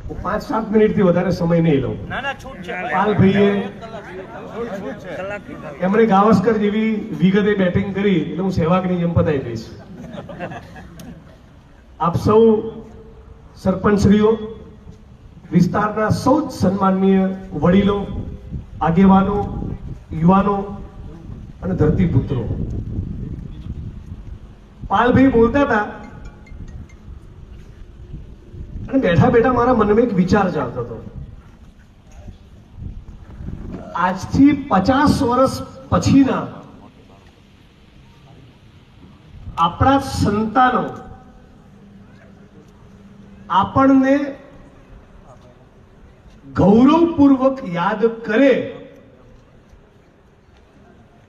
હું 5-7 મિનિટથી વધારે સમય નહીં લઉં. પાલભાઈએ એમણે ગાવસ્કર જેવી વિગતે બેટિંગ કરી એટલે હું સહેવાગની જેમ પતાવી દઈશ. આપ સૌ સરપંચશ્રીઓ, વિસ્તારના સૌ સન્માનનીય વડીલો, આગેવાનો, યુવાનો અને ધરતીપુત્રો, પાલભાઈ બોલતા હતા અને બેઠા બેઠા મારા મનમાં એક વિચાર ચાલતો હતો. આજથી 50 વર્ષ પછીના આપણા સંતાનો આપણને ગૌરવપૂર્વક યાદ કરે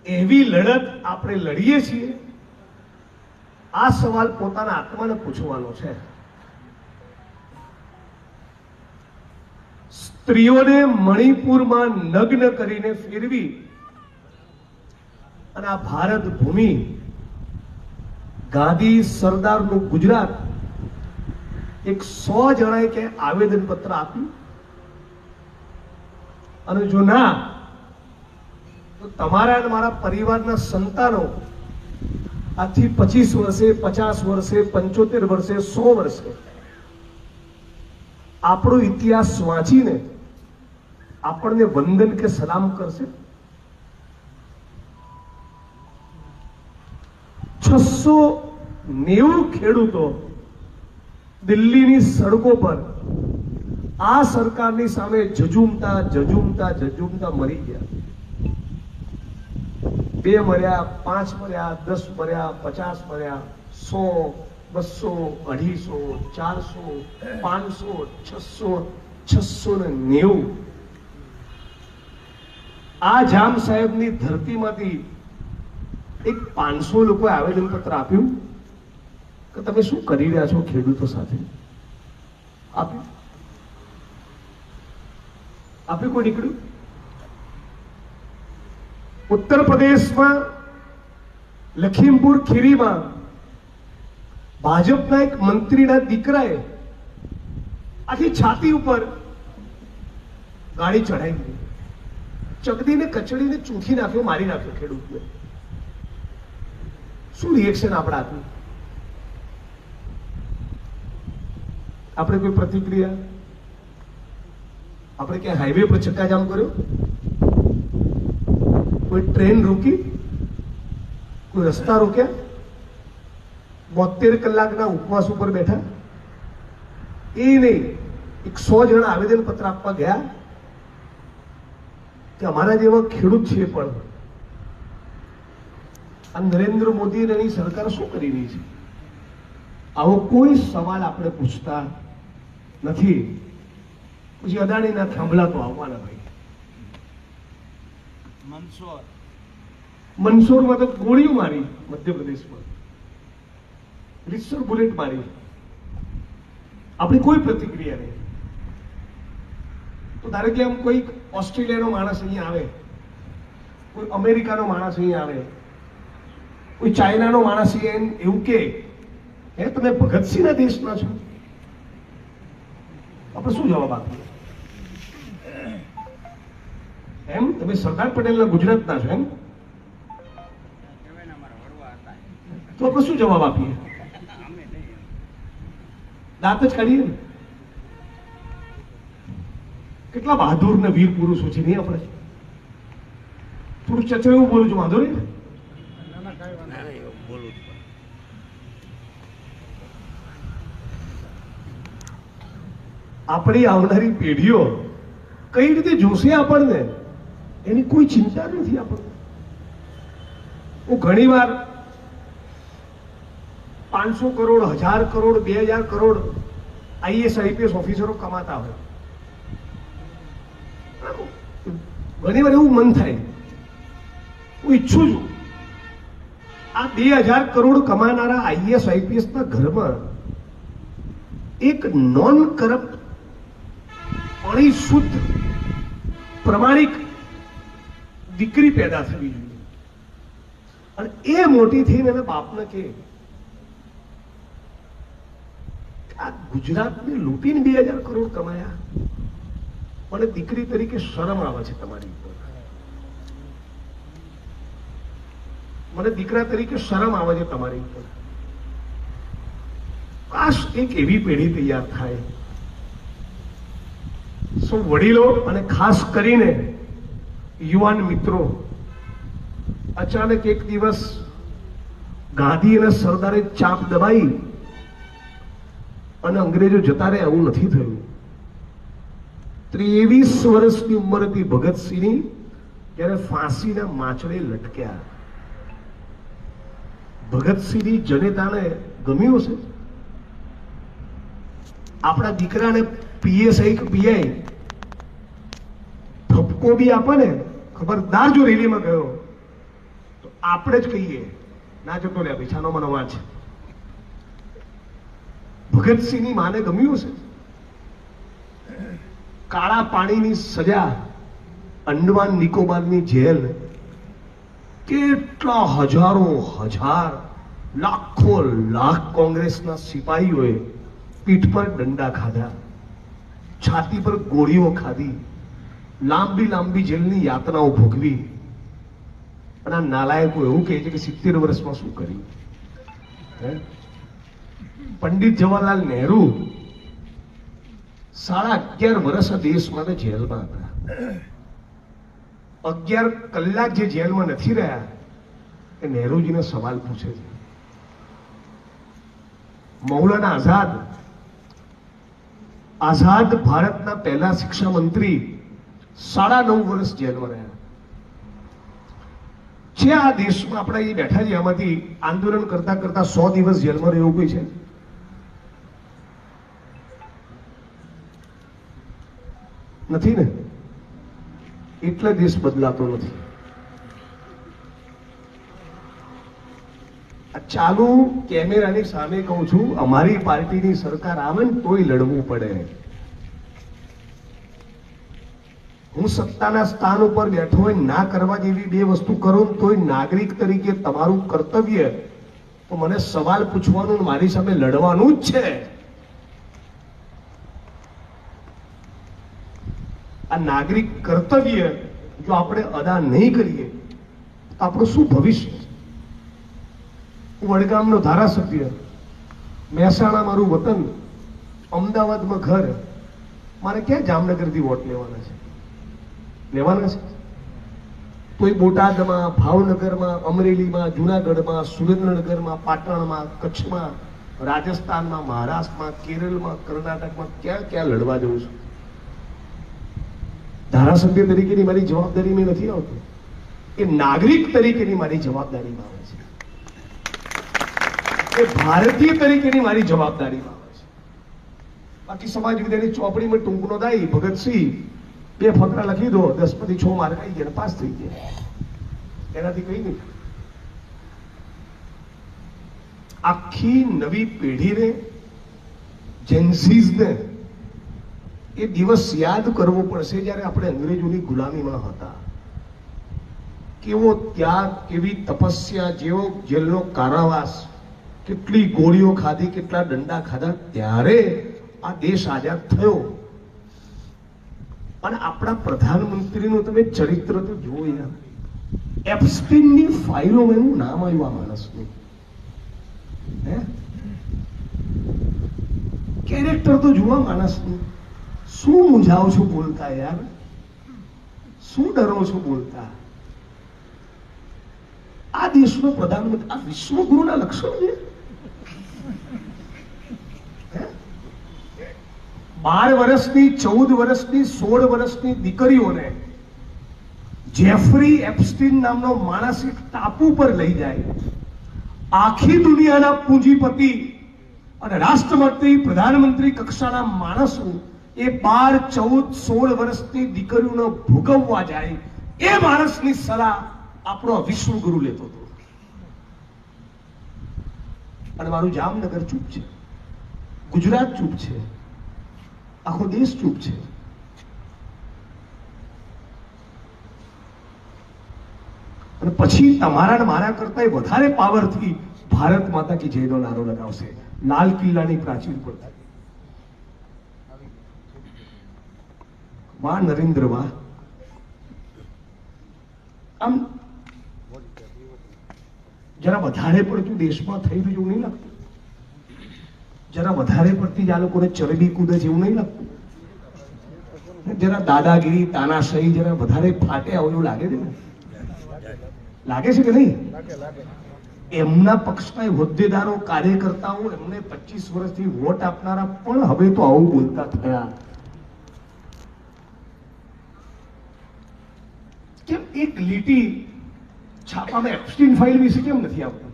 એવી લડત આપણે લડીએ છીએ. આ સવાલ પોતાના આત્માને પૂછવાનો છે. સ્ત્રીઓને મણિપુરમાં નગ્ન કરીને ફેરવી અને આ ભારત ભૂમિ, ગાંધી સરદારનું ગુજરાત, એક 100 જણાએ કે આવેદન પત્ર આપ્યું અને જો ના તો તમારા અને મારા પરિવારના સંતાનો આજથી 25 વર્ષે, 50 વર્ષે, 75 વર્ષે, 100 વર્ષે આપણો ઇતિહાસ વાંચીને આપણને વંદન કે સલામ કરશે. 690 ખેડૂતો દિલ્હીની સડકો પર આ સરકારની સામે જજુમતા મરી ગયા. 2 મર્યા, 5 મર્યા, 10 મર્યા, 50 મર્યા, 100, 200, 250, 400, 500, 600, 690. આ જામ સાહેબની ધરતીમાંથી એક 500 લોકોએ આવેદન પત્ર આપ્યું કે તમે શું કરી રહ્યા છો ખેડૂતો સાથે. આપ્યું કોઈ નીકળ્યું? ઉત્તર પ્રદેશમાં લખીમપુર ખીરીમાં ભાજપના એક મંત્રીના દીકરાએ આખી છાતી ઉપર ગાડી ચઢાવી દીધી, ચગદીને કચડીને ચૂંથી નાખ્યો, મારી નાખ્યો ખેડૂતને. શું રિએક્શન આપણે આપ્યું? આપણે કોઈ પ્રતિક્રિયા? આપણે ક્યાં હાઈવે પર ચક્કાજામ કર્યો? કોઈ ટ્રેન રોકી? કોઈ રસ્તા રોક્યા? 72 કલાકના ઉપવાસ ઉપર બેઠા? એ નહીં, 100 જણા આવેદન પત્ર આપવા ગયા કે અમારા જેવા ખેડૂત છે પણ આ નરેન્દ્ર મોદી અને એની સરકાર શું કરી રહી છે? આવો કોઈ સવાલ આપણે પૂછતા નથી. પછી અદાણીના થાંભલા તો આવવાના ભાઈ. મંદસૌરમાં તો ગોળીઓ મારી, મધ્યપ્રદેશમાં રીતસર બુલેટ મારી, આપણી કોઈ પ્રતિક્રિયા નહીં. તો ધારો કે આમ કોઈ ઓસ્ટ્રેલિયાનો માણસ અહીંયા આવે, કોઈ અમેરિકાનો માણસ અહીંયા આવે, કોઈ ચાઇનાનો માણસ અહીંયા એવું કે હે તમે ભગતસિંહના દેશના છો, આપણે શું જવાબ આપીએ? એમ તમે સરદાર પટેલના ગુજરાતના છો એમ, તો આપણે શું જવાબ આપીએ? દાંત જ કાઢીએ ને. કેટલા બહાદુર ને વીર પુરુષો છે નહીં આપણે? થોડું ચચર એવું બોલું છું, વાંધો નહીં ને? આપણી આવનારી પેઢીઓ કઈ રીતે જોશે આપણને એની કોઈ ચિંતા નથી આપણને. હું ઘણીવાર 500 કરોડ, 1000 કરોડ, 2000 કરોડ IAS IPS ઓફિસરો કમાતા હોય, ઘણીવાર એવું મન થાય, હું ઈચ્છું છું આ 2000 કરોડ કમાનારા IAS IPS ના ઘરમાં એક નોન કરપ્ટ, શુદ્ધ, પ્રમાણિક દીકરી પેદા થવી જોઈએ. અને એ મોટી થઈને એના બાપને કે આ ગુજરાતને લૂંટીને 2000 કરોડ કમાયા. મને દીકરી તરીકે શરમ આવે છે તમારી ઉપર. મને દીકરા તરીકે શરમ આવે છે તમારી ઉપર. કાશ એક એવી પેઢી તૈયાર થાય. સૌ વડીલો અને ખાસ કરીને યુવાન મિત્રો, અચાનક એક દિવસ ગાંધી અને સરદારે ચાપ દબાઈ અને અંગ્રેજો જતા રહે, આવું નથી થયું. 23 વર્ષની ઉંમર હતી ભગતસિંહની, ત્યારે ફાંસીના માચડે લટક્યા. ભગતસિંહની જનેતાને ગમ્યું હશે. આપણા દીકરાને પીએસઆઈ કે પીઆઈ ઠપકો બી આપે ને, ખબરદાર જો રેલીમાં ગયો તો આપણે જ કહીએ ના જતો લે પીછાનો મને વાંચ. ભગતસિંહની માને ગમ્યું છે. કાળા પાણીની સજા, અંડમાન નિકોબારની જેલ, કેટલા હજારો હજાર લાખો લાખ કોંગ્રેસના સિપાહીઓએ પીઠ પર દંડા ખાધા, છાતી પર ગોળીઓ ખાધી, લાંબી લાંબી જેલની યાતનાઓ ભોગવી. અને આ નાલાયકો એવું કહે છે કે 70 વર્ષમાં શું કર્યું. પંડિત જવાહરલાલ નહેરુ 11.5 વર્ષ આ દેશ માટે જેલમાં હતા. 11 કલાક જે જેલમાં નથી રહ્યા એ નહેરુજીને સવાલ પૂછે છે. મૌલાના આઝાદ ભારતના પહેલા શિક્ષા મંત્રી 9.5 વર્ષ જેલમાં રહ્યા છે. આ દેશમાં આપણે અહીં બેઠા છીએ, આમાંથી આંદોલન કરતા કરતા 100 દિવસ જેલમાં રહેવું કોઈ છે? નથી ને. એટલે દેશ બદલાતો નથી. આ ચાલુ કેમેરાની સામે કહું છું, અમારી પાર્ટીની સરકાર આવે ને તોય લડવું પડે. હું સત્તાના સ્થાન ઉપર બેઠો હોય, ના કરવા જેવી 2 વસ્તુ કરો તોય નાગરિક તરીકે તમારું કર્તવ્ય તો મને સવાલ પૂછવાનું, મારી સામે લડવાનું જ છે. આ નાગરિક કર્તવ્ય જો આપણે અદા નહીં કરીએ તો આપણું શું ભવિષ્ય છે? હું વડગામનો ધારાસભ્ય, મહેસાણા મારું વતન, અમદાવાદમાં ઘર, મારે ક્યાં જામનગરથી વોટ લેવાના છે? કોઈ બોટાદમાં, ભાવનગરમાં, અમરેલીમાં, જુનાગઢમાં, સુરેન્દ્રનગરમાં, પાટણમાં, કચ્છમાં, રાજસ્થાનમાં, મહારાષ્ટ્રમાં, કેરળમાં, કર્ણાટકમાં ક્યાં ક્યાં લડવા જઉં છું? ધારાસભ્ય તરીકેની મારી જવાબદારીમાં નથી આવતું, એ નાગરિક તરીકેની મારી જવાબદારીમાં આવે છે. એ ભારતીય તરીકેની મારી જવાબદારીમાં આવે છે. બાકી સમાજ વિદ્યાની ચોપડીમાં ટૂંકનો દાઈ ભગતસિંહ 2 ફકરા લખી દો, 10 માંથી 6 માર્ક આવી ગયા, પાસ થઈ ગયા. એનાથી કઈ નહીં. આખી નવી પેઢીને, જેન્સીઝને એ દિવસ યાદ કરવો પડશે જ્યારે આપણે અંગ્રેજોની ગુલામીમાં હતા. કેવો ત્યાગ, કેવી તપસ્યા, જેવો જેલનો કારાવાસ, કેટલી ગોળીઓ ખાધી, કેટલા દંડા ખાધા, ત્યારે આ દેશ આઝાદ થયો. અને આપણા પ્રધાનમંત્રીનું તમે ચરિત્ર તો જુઓ યાર. એપ્સ્ટીનની ફાઇલોમાં એનું નામ આવ્યું આ માણસનું. કેરેક્ટર તો જુઓ માણસનું. શું મૂંઝાવ છો બોલતા યાર? શું ડરો છો બોલતા? આ દેશનો પ્રધાનમંત્રી, આ વિશ્વગુરુના લક્ષણો છે. 12 વર્ષની, 14 વર્ષની, 16 વર્ષની દીકરીઓને જેફરી એપ્સ્ટીન નામનો માણસ એક ટાપુ પર લઈ જાય. આખી દુનિયાના પૂંજીપતિ અને રાષ્ટ્રપતિ, પ્રધાનમંત્રી કક્ષાના માણસો એ 12, 14, 16 વર્ષની દીકરીઓને ભોગવવા જાય. એ માણસની સલાહ આપણો વિશ્વગુરુ લેતો હતો. અને મારું જામનગર ચૂપ છે, ગુજરાત ચૂપ છે, આખો દેશ ચૂપ છે. અને પછી તમારા મારા કરતા વધારે પાવરથી ભારત માતા કી જયનો નારો લગાવશે લાલ કિલ્લાની પ્રાચીર પર. વાહ નરેન્દ્ર વાહ. આમ જરા વધારે પડતું દેશમાં થઈ રહ્યું નહીં લાગતું? જરા વધારે પડતી જ આ લોકોને ચરબી કૂદે છે એવું નહીં લાગતું? જરા દાદાગીરી તાનાશાહી જરા વધારે ફાટે આવું લાગે છે ને? લાગે છે કે નહીં? એમના પક્ષના હોદ્દેદારો કાર્યકર્તાઓ એમને 25 વર્ષથી વોટ આપનારા પણ હવે તો આવું બોલતા થયા. કેમ એક લીટી છાપામાં એપ્સ્ટીન ફાઇલ વિશે કેમ નથી આવતું?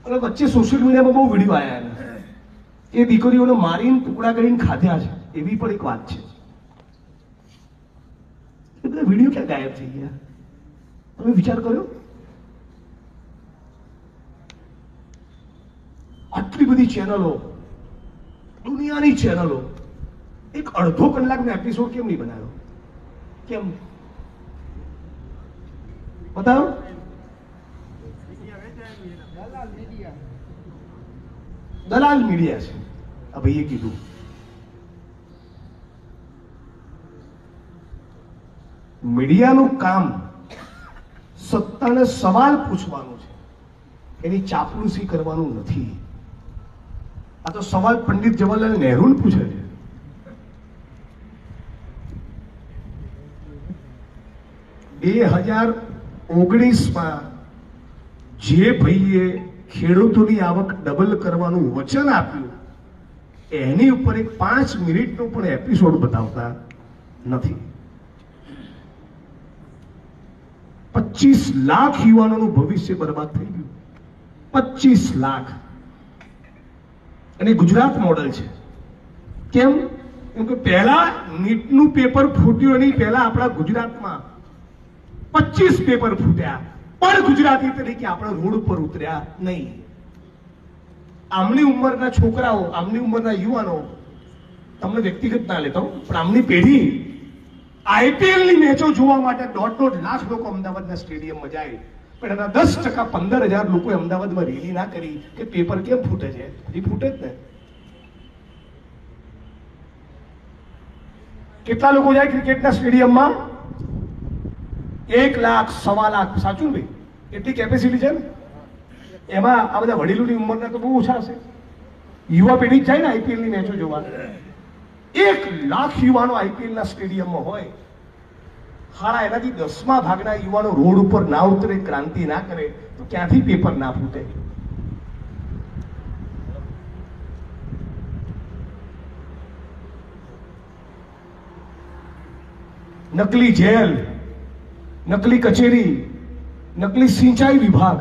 અને વચ્ચે સોશિયલ મીડિયામાં બહુ વિડીયો આવ્યા એ દીકરીઓને મારીને ટુકડા કરીને ખાધ્યા છે એવી પણ એક વાત છે. એ બધા વિડીયો ક્યાં ગાયબ થઈ ગયા? તમે વિચાર કર્યો? આટલી બધી ચેનલો, દુનિયાની ચેનલો, એક અડધો કલાકનો એપિસોડ કેમ નહીં બનાવ્યો? કેમ બતાવો? દલાલ મીડિયા છે આ ભાઈએ કીધું. મીડિયાનું કામ સત્તાને સવાલ પૂછવાનું છે, એની ચાપલુસી કરવાનું નથી. આ તો સવાલ પંડિત જવાહરલાલ નહેરુને પૂછે છે. બે 2019માં જે ભાઈએ ખેડૂતોની આવક ડબલ કરવાનું વચન આપ્યું એની ઉપર એક 5 મિનિટનો પણ એપિસોડ બતાવતા નથી. 25 લાખ યુવાનોનું ભવિષ્ય બરબાદ થઈ ગયું. 25 લાખ. અને ગુજરાત મોડલ છે. કેમ? કેમ કે પહેલા નીટનું પેપર ફૂટ્યું એની પહેલા આપણા ગુજરાતમાં 25 પેપર ફૂટ્યા પણ ગુજરાતી તરીકે આપણે રોડ ઉપર ઉતર્યા નહીં. આમની ઉંમરના છોકરાઓ, આમની ઉંમરના યુવાનો, તમને વ્યક્તિગત ના લેતા પણ આમની પેઢી IPL ની મેચો જોવા માટે 1.5 લાખ લોકો અમદાવાદના સ્ટેડિયમમાં જાય, પણ એના 10% 15,000 લોકોએ અમદાવાદમાં રેલી ના કરી કે પેપર કેમ ફૂટે છે? એ ફૂટે જ ને. કેટલા લોકો જાય ક્રિકેટના સ્ટેડિયમમાં? 1 લાખ, 1.25 લાખ. સાચું ભાઈ? એટલી કેપેસિટી છે ને. એમાં આ બધા વડીલોની ઉંમરના તો બહુ ઓછા હશે. યુવા પેઢી જ જાય ને IPL ની મેચો જોવા. 1 લાખ યુવાનો IPL ના સ્ટેડિયમમાં હોય. હાડા એનાથી 10મા ભાગના યુવાનો રોડ ઉપર ના ઉતરે, ક્રાંતિ ના કરે તો ક્યાંથી પેપર ના ફૂટે? નકલી જેલ, નકલી કચેરી, નકલી સિંચાઈ વિભાગ,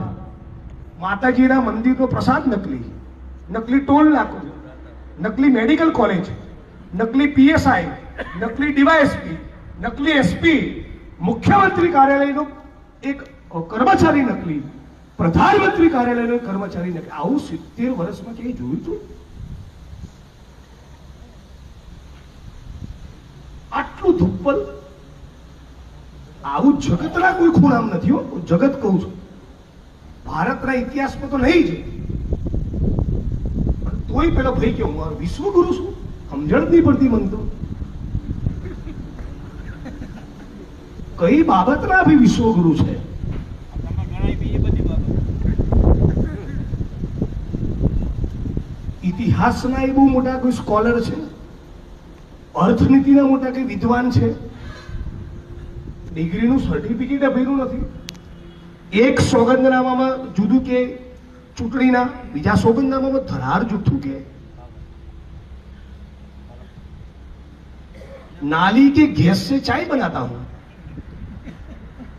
માતાજીના મંદિરનો પ્રસાદ નકલી, નકલી ટોલ નાકો, નકલી મેડિકલ કોલેજ, નકલી PSI, નકલી DYSP, નકલી SP, મુખ્યમંત્રી કાર્યાલયનો એક કર્મચારી નકલી, પ્રધાનમંત્રી કાર્યાલયનો કર્મચારી નકલી. આવું 70 વર્ષમાં ક્યાંય જોયું હતું? આટલું ધુપ્પલ આવું જગતના કોઈ ખૂણામ નથી હો. જગત કહું છું, ભારતના ઇતિહાસમાં તો નહીં જ, પણ તોય પેલો ભાઈ કે હું મારો વિશ્વગુરુ છું, સમજણ નહીં પડતી મન તો. કઈ બાબતના ભી વિશ્વગુરુ છે? ઇતિહાસના એ બહુ મોટા કોઈ સ્કોલર છે, અર્થનીતિના મોટા કોઈ વિદ્વાન છે, ડિગ્રીનું સર્ટિફિકેટ અભેલું નથી. એક સોગંદનામામાં જુદું કે ચૂંટણીના, બીજા સોગંદનામામાં ધરાર જુઠ્ઠું કે नाली के गैस से चाय बनाता हूं.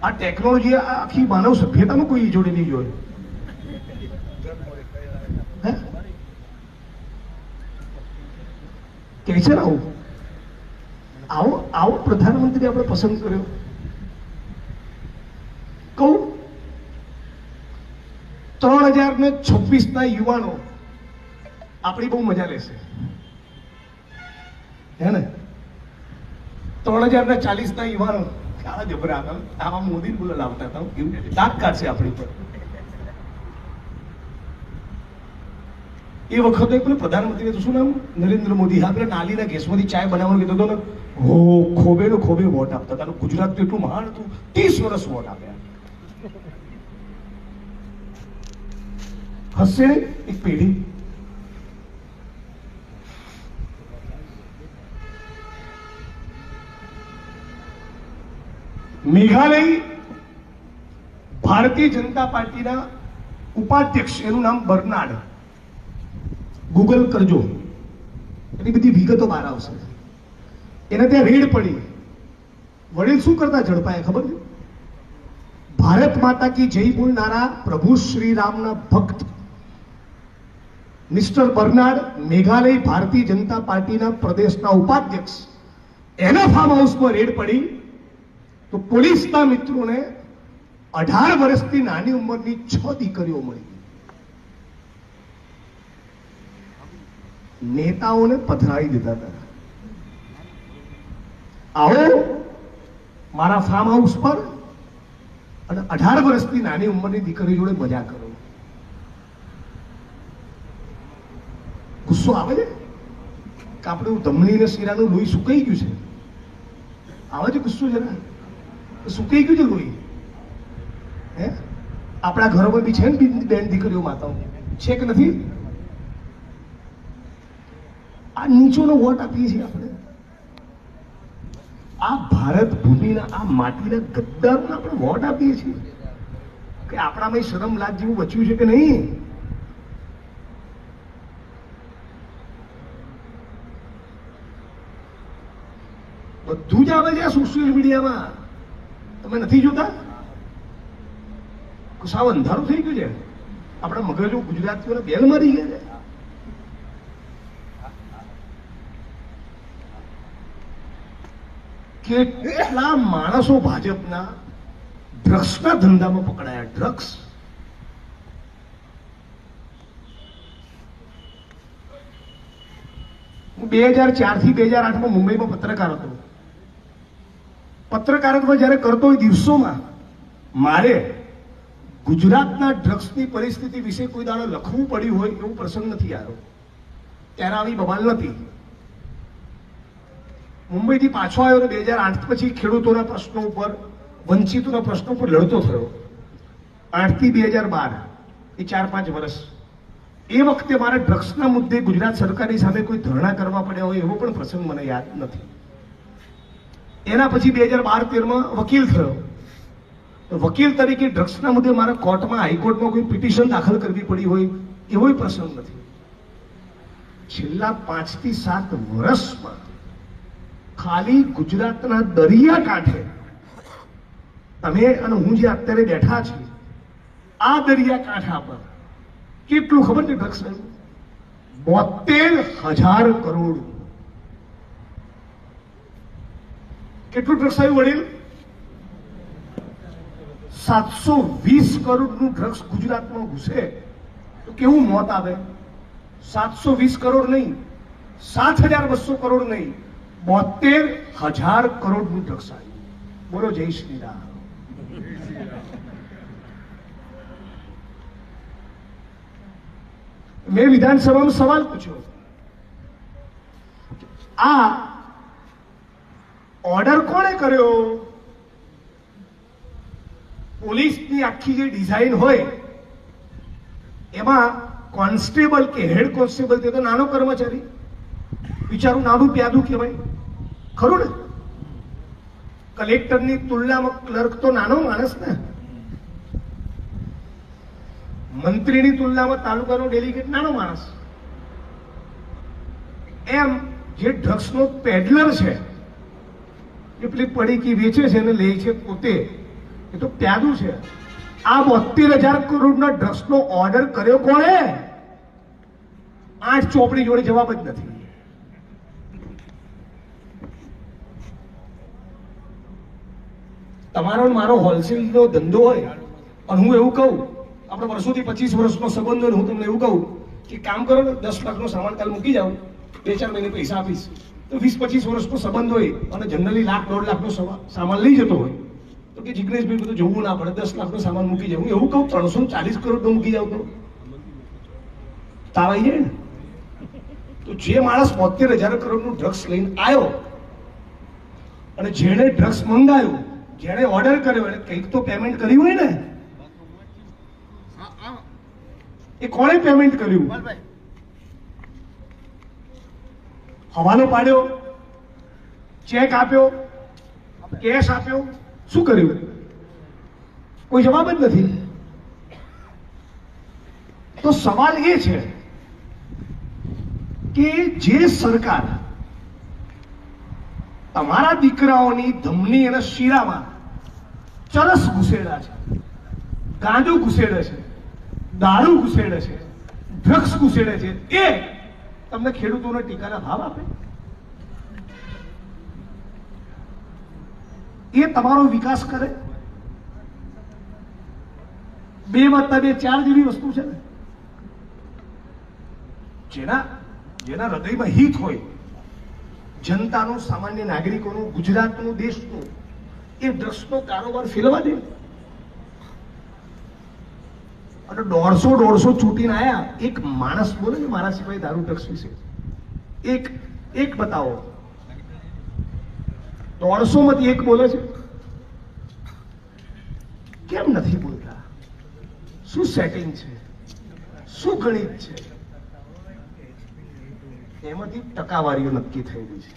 આ ટેકનોલોજી આખી માનવ સભ્યતામાં કોઈ જોડે નહીં જોયું. કે છે ને આવો પ્રધાનમંત્રી આપણે પસંદ કર્યો. કહું 3026 ના યુવાનો આપણી બહુ મજા લેશે, હે ને? 3040 ના યુવાનો આવા જબરા હતા, આવા મોદી બોલો લાવતા હતા, એવું દાંત કાઢશે આપણી પર. એ વખતે પેલું પ્રધાનમંત્રી હતું, શું નામ, નરેન્દ્ર મોદી, હા, પેલા નાલીના ગેસમાંથી ચાય બનાવવાનું કીધું હતો ને, હો ખોબે ને ખોબે વોટ આપતા હતા. ગુજરાત તો એટલું મહાન હતું, 30 વર્ષ વોટ આપ્યા. હશે એક પેઢી. મેઘાલય ભારતીય જનતા પાર્ટીના ઉપાધ્યક્ષ, એનું નામ બર્નાર્ડ, ગૂગલ કરજો, એની બધી વિગતો બહાર આવશે. એને ત્યાં રેડ પડી. વડીલ શું કરતા ઝડપાયા ખબર છે? ભારત માતા કી જય બોલનારા પ્રભુ શ્રી રામના ભક્ત મિસ્ટર બર્નાર્ડ, મેઘાલય ભારતીય જનતા પાર્ટીના પ્રદેશના ઉપાધ્યક્ષ, એના ફાર્મ હાઉસમાં રેડ પડી તો પોલીસના મિત્રોને 18 વર્ષથી નાની ઉંમરની 6 દીકરીઓ મળી. નેતાઓને પધરાવી દીધા હતા. આવો મારા ફાર્મ હાઉસ પર અને 18 વર્ષથી નાની ઉંમરની દીકરી જોડે મજા કરો. ગુસ્સો આવે છે કે આપણે ધમની ને શીરાનું લોહી સુકાઈ ગયું છે. આવે છે ગુસ્સો જરા? સુકાઈ ગયું છે લોહી. હે, આપણા ઘરોમાં બી છે ને બેન દીકરીઓ, માતાઓ છે કે નથી? આ નીચોનો વોટ આપીએ છીએ આપણે. આ ભારત ભૂમિના, આ માટીના ગદ્દારોને આપણે વોટ આપીએ છીએ કે આપણામાં શરમ લાજ જેવું બચ્યું છે કે નહીં? બધું જ આવે છે આ સોશિયલ મીડિયામાં. તમે નથી જોતા? સાવ અંધારું થઈ ગયું છે. આપણા મગજો ગુજરાતીઓને બેલ મારી ગયા છે. કેટલા માણસો ભાજપના ડ્રગ્સના ધંધામાં પકડાયા. ડ્રગ્સ. હું 2004 થી 2008 મુંબઈમાં પત્રકાર હતો. પત્રકારત્વ જયારે કરતો એ દિવસોમાં મારે ગુજરાતના ડ્રગ્સની પરિસ્થિતિ વિશે કોઈ દાડો લખવું પડ્યું હોય એવું પ્રસંગ નથી આવ્યો. ત્યારે આવી બબાલ નથી. મુંબઈથી પાછો આવ્યો ને 2008 પછી ખેડૂતોના પ્રશ્નો ઉપર, વંચિતોના પ્રશ્નો ઉપર લડતો થયો. 8 થી 2012 એ 4-5 વર્ષ. એ વખતે મારે ડ્રગ્સના મુદ્દે ગુજરાત સરકારની સામે કોઈ ધરણા કરવા પડ્યા હોય એવો પણ પ્રસંગ મને યાદ નથી. એના પછી 2012-13માં વકીલ થયો. વકીલ તરીકે ડ્રગ્સના મુદ્દે મારે કોર્ટમાં, હાઈકોર્ટમાં કોઈ પિટિશન દાખલ કરવી પડી હોય એવો પ્રસંગ નથી. છેલ્લા 5 થી 7 વર્ષમાં ખાલી ગુજરાતના દરિયાકાંઠે તમે અને હું જે અત્યારે બેઠા છીએ, આ દરિયાકાંઠા પર કેટલું ખબર છે ડ્રગ્સ? 72,000 કરોડ. કેટલું ડ્રગ્સ આવ્યું વડીલ? 720 કરોડનું ડ્રગ્સ ગુજરાતમાં ઘૂસે તો કેવું મોત આવે? 720 કરોડ નહીં, 7,200 કરોડ નહીં, 72,000 કરોડનું ડ્રગ્સ આવ્યું. બોલો જય શ્રી રામ. મેં વિધાનસભામાં સવાલ પૂછ્યો, આ ઓર્ડર કોણે કર્યો? પોલીસની આખી જે ડિઝાઇન હોય એમાં કોન્સ્ટેબલ કે હેડ કોન્સ્ટેબલ તે તો નાનો કર્મચારી, બિચારું નાનું પ્યાદું કહેવાય, ખરું ને? કલેક્ટરની તુલનામાં ક્લર્ક તો નાનો માણસ ને. મંત્રીની તુલનામાં તાલુકાનો ડેલિગેટ નાનો માણસ. એમ જે ડ્રગ્સનો પેડલર છે, એ પેલી પડીકી વેચે છે અને લે છે પોતે, એ તો પ્યાદું છે. આ 72,000 કરોડના ડ્રગ્સનો ઓર્ડર કર્યો કોણે? 8 ચોપડી જોડે જવાબ જ નથી. તમારો મારો હોલસેલનો ધંધો હોય અને હું એવું કહું, આપણે વર્ષોથી 25 વર્ષનો સંબંધ હોય, હું તમને એવું કહું કે કામ કરો ને, 10 લાખનો સામાન કાલ મૂકી જાઓ, 2-4 મહિને પૈસા આપીશ, તો 20-25 વર્ષનો સંબંધ હોય અને જનરલી 1,00,000-1.5 લાખનો સામાન લઈ જતો હોય તો કે જિગ્નેશભાઈ બધું જોવું ના પડે, 10 લાખનો સામાન મૂકી જાવ. હું એવું કહું 340 કરોડનો મૂકી જાવ તો તાવ આવી જાય ને. તો જે માણસ 72,000 કરોડનું ડ્રગ્સ લઈને આવ્યો અને જેણે ડ્રગ્સ મંગાવ્યું, જેણે ઓર્ડર કર્યો, એને કંઈક તો પેમેન્ટ કર્યું હોય ને. એ કોણે પેમેન્ટ કર્યું? હવાલો પાડ્યો, ચેક આપ્યો, કેશ આપ્યો, શું કર્યું? કોઈ જવાબ જ નથી. તો સવાલ એ છે કે જે સરકાર તમારા દીકરાઓની ધમની અને શીરામાં ચરસ ઘુસેડા છે, ગાંજો ઘુસેડે છે, દારૂ ઘુસેડે છે, ડ્રગ્સ ઘુસેડે છે, એ તમને ખેડૂતોને ટેકાના ભાવ આપે? એ તમારો વિકાસ કરે? 2+2 4 જેવી વસ્તુ છે ને. જેના હૃદયમાં હિત હોય, જનતાનું, સામાન્ય નાગરિકોનું, ગુજરાતનું, દેશનું, એ ડ્રગ્સનો કારોબાર ફેલવા દે. અને 150 ચૂંટીને આયા, એક માણસ બોલે છે મારા સિવાય દારૂ ડ્રગ્સ વિશે? એક બતાવો. 150 માંથી એક બોલે છે? કેમ નથી બોલતા? શું સેટિંગ છે? શું ગણિત છે? એમાંથી ટકાવારીઓ નક્કી થયેલી છે.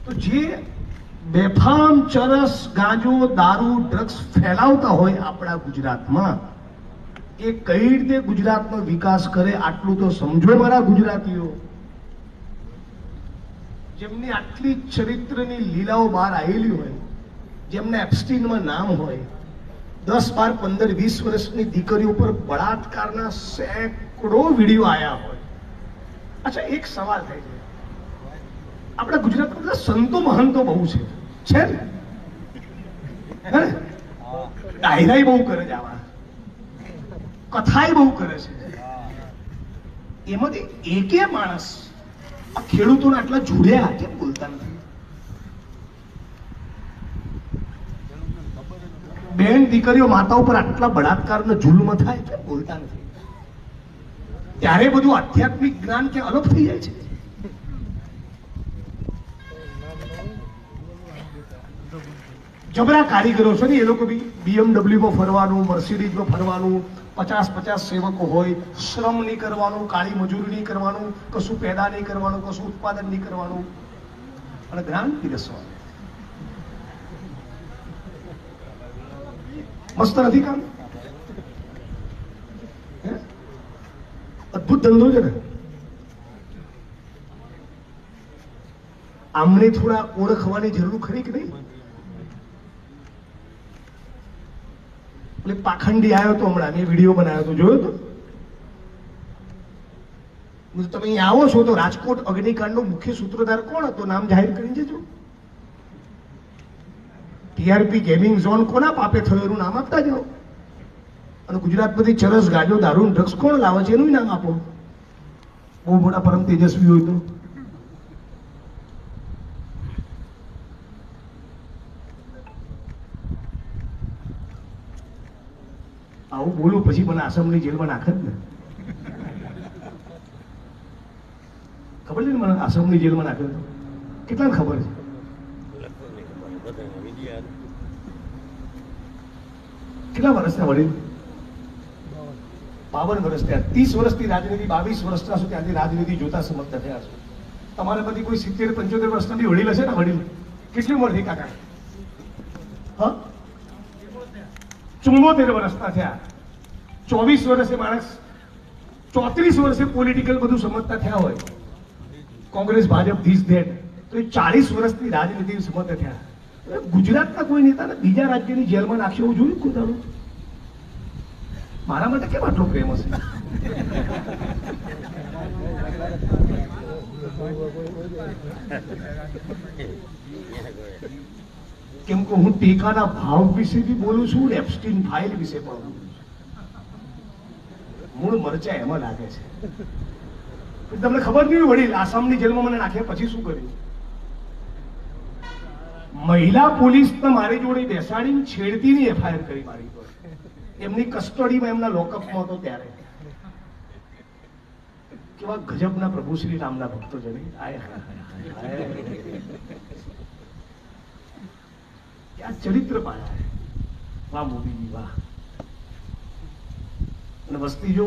તો જે બેફામ ચરસ, ગાંજો, દારૂ, ડ્રગ્સ ફેલાવતા હોય આપણા ગુજરાતમાં, એ કઈ રીતે ગુજરાતનો વિકાસ કરે આટલું તો સમજો મારા ગુજરાતીઓ. જેમની આટલી ચરિત્રની લીલાઓ બહાર આવેલી હોય, જેમને એપ્સ્ટીનમાં નામ હોય, 10, 12, 15, 20 વર્ષની દીકરીઓ પર બળાત્કારના સેંકડો વિડીયો આવ્યા હોય. અચ્છા, એક સવાલ થાય છે, આપણા ગુજરાતમાં બધા સંતો મહંતો બહુ છે ને? ડાયરાઈ બહુ કરે છે, આવા કથાઈ બહુ કરે છે. એમાંથી એકે માણસ આ ખેડૂતોને આટલા જોડ્યા કેમ બોલતા નથી? બેન દીકરીઓ, માતા ઉપર આટલા બળાત્કારનો જુલ્મ થાય કેમ બોલતા નથી? ત્યારે બધું આધ્યાત્મિક જ્ઞાન કે અલગ થઈ જાય છે. જબરા કારીગરો છે ને એ લોકો બી. BMW માં ફરવાનું, મર્સિડીઝમાં ફરવાનું, 50 સેવકો હોય, શ્રમ નહીં કરવાનું, કાળી મજૂરી નહીં કરવાનું, કશું પેદા નહીં કરવાનું, કશું ઉત્પાદન નહીં કરવાનું, અને જ્ઞાન પીરસવાનું. મસ્ત નથી કામ? અદભુત ધંધો છે ને. આમને થોડા ઓળખવાની જરૂર ખરી કે નહીં? એટલે પાખંડી આવ્યો તો હમણાં, મેં વિડીયો બનાવ્યો તો, જોયો તો? તમે અહીંયા આવો છો તો રાજકોટ અગ્નિકાંડનો મુખ્ય સૂત્રધાર કોણ હતો? નામ જાહેર કરી દેજો. ટીઆરપી ગેમિંગ ઝોન કોના પાપે થયો એનું નામ આપતા જાઓ. અને ગુજરાતમાંથી ચરસ, ગાંજો, દારૂ, ડ્રગ્સ કોણ લાવે છે એનું નામ આપો. બહુ મોટા પરમ તેજસ્વી હોય તો. આવું બોલું પછી મને આસામની જેલમાં નાખે જ ને. ખબર છે ને મને આસામની જેલમાં નાખ્યો તો? કેટલાને ખબર છે? કેટલા વર્ષના વડીલ? 52 વર્ષ થયા. 30 વર્ષથી રાજનીતિ, 22 વર્ષના સુધી આજે રાજનીતિ જોતા સમજતા થયા છે. તમારે બધી કોઈ 70, 75 વર્ષના બી વડીલ હશે ને? વડીલ કેટલી ઉંમર થઈ કાકા? 74 વર્ષના થયા. 24 વર્ષે માણસ, 34 વર્ષે પોલિટિકલ બધું સમજતા થયા હોય, કોંગ્રેસ, ભાજપ, ધીસ ધેટ, તો એ 40 વર્ષની રાજનીતિ સમજતા થયા. ગુજરાતના કોઈ નેતાને બીજા રાજ્યની જેલમાં નાખ્યો એવું જોયું કોઈ? મારા માટે કેમ આટલો પ્રેમ હશે? કેમ કે હું ટેકાના ભાવ વિશે બી બોલું છું, એપ્સ્ટીન ફાઇલ વિશે પણ બોલું છું. મૂળ મરચા એમાં લાગે છે. તમને ખબર નહીં વડીલ આસામની જેલમાં મને નાખ્યા પછી શું કર્યું? મહિલા પોલીસને મારી જોડે બેસાડીને છેડતીની એફઆઈઆર કરી મારી જોડે, એમની કસ્ટડીમાં એમના લોકઅપમાં હતો ત્યારે. કેવા ગજબના પ્રભુ શ્રી રામના ભક્તો છે નહીં? क्या चरित्र पाया है, वाह मोदीजी वाह. અને વસ્તી જો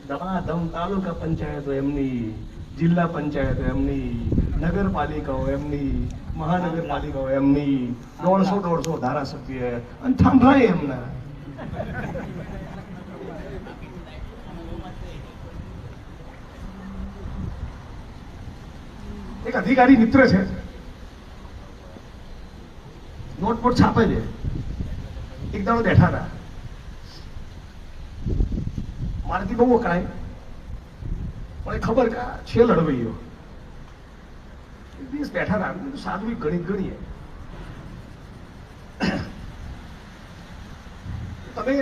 દમાદમ તાલુકા પંચાયતો એમની, જિલ્લા પંચાયતો એમની, નગરપાલિકાઓ એમની, મહાનગરપાલિકાઓ એમની, 150 ધારાસભ્ય અને થાંભલાય એમના. એક અધિકારી મિત્ર છે, નોટબોર્ડ છાપે છે. એક દાડો બેઠા હતા, મારાથી બહુ વકરાય, પણ એ ખબર કે છે લડવૈયો. એક દિવસ બેઠા હતા, સાદું ગણિત ગણીએ. તમે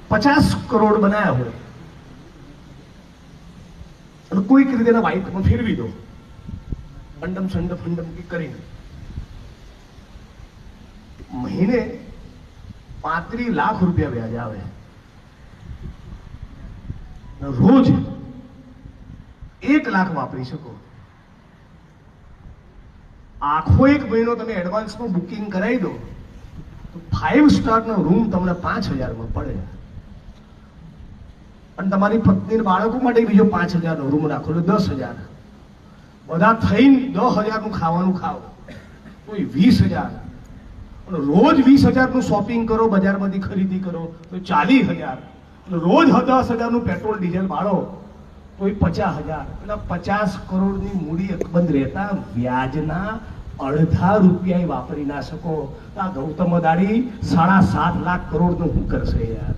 50 કરોડ બનાવ્યા હોય અને કોઈક રીતે એના વાઇટમાં ફેરવી દો, અંડમ સંડમ ફંડમ કરીને, મહિને 35 લાખ રૂપિયા વ્યાજ આવે. રોજ 1 લાખ વાપરી શકો. આખો એક મહિનો તમે એડવાન્સમાં બુકિંગ કરાવી દો તો 5 સ્ટારનો રૂમ તમને 5000માં પડે. અને તમારી પત્ની બાળકો માટે બીજો 5000નો રૂમ રાખો તો 10000. બધા થઈને 10000 નું ખાવાનું ખાઓ, કોઈ 20000. અને રોજ 20000 નું શોપિંગ કરો, બજારમાંથી ખરીદી કરો તો 40000. રોજ 10,000 નું પેટ્રોલ ડીઝલ ભાડો તો 50,000. એટલે 50 કરોડની મૂડી અકબંધ રહેતા વ્યાજના અડધા રૂપિયા વાપરી ના શકો. આ ગૌતમ અદાણી 7.5 લાખ કરોડ નું શું કરશે યાર?